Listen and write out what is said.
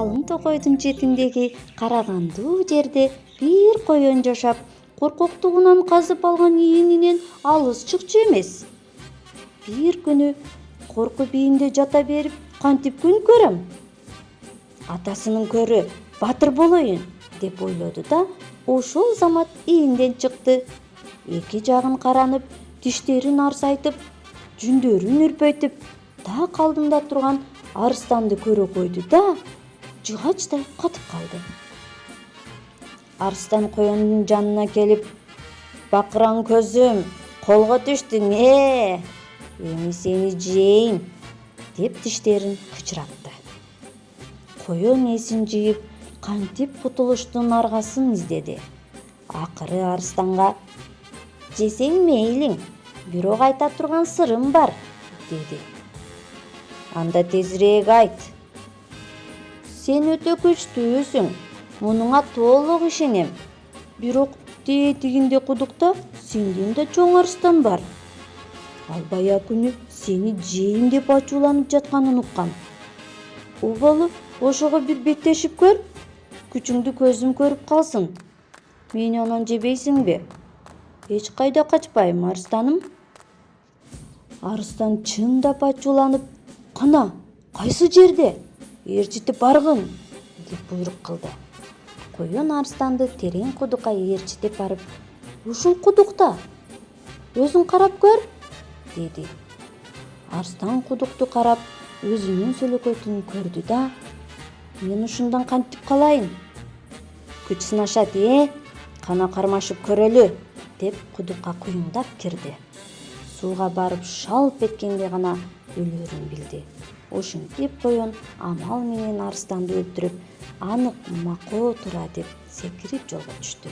калың токойдун четиндеги карагандуу жерде бир коен жашап, коркоктугунан казып алган ийнинен алыс чыкчу эмес. Бир күнү коркуп ийинде жата берип кантип күн көрөм? Атасынын көрү батыр болоюн деп ойлоду да ошол замат ийинден чыкты. Эки жагын каранып, тиштерин арсайтып, жүндөрүн үрпөйтүп, так алдында турган арстанды көрө койду да жыгачтай катып калды. Арстан коендун жанына келип: «Бакыран көзүм, колго түштүң, эми сени жейин!» деп тиштерин кычыратты. Коен эсин жыйып, кантип кутулуштун аргасын издеди. Акыры арстанга: «Жесең мейлиң, бирок айта турган сырым бар», деди. «Анда тезирээк айт». «Сен өтө күчтүүсүң, мунуңа толук ишенем. Бирок тетигинде кудукта сенден да чоң арстан бар. Ал бая күнү сени жейин деп ачууланып жатканын уккам. Убалы ошого бир беттешип көр, күчүңдү көзүм көрүп калсын. Мени анан жебейсиңби?» «Эч кайда качпайм, арстаным». Арстан чындап ачууланып: «Кана, кайсы жерде? Ээрчитип баргын!» деп буйрук кылды. Коен арстанды терең кудукка ээрчитип барып: «Ушул кудукта. Өзүң карап көр», деди. Арстан кудукту карап, өзүнүн сөлөкөтүн көрдү да: «Мен ушундан кантип калайын? Күч сынашат, кана кармашып көрөлү», деп кудукка куюңдап кирди. Сууга барып шалп эткенде гана өлөрүн билди. Ошентип коен амал менен арстанды өлтүрүп, анык макоо тура деп секирип жолго түштү.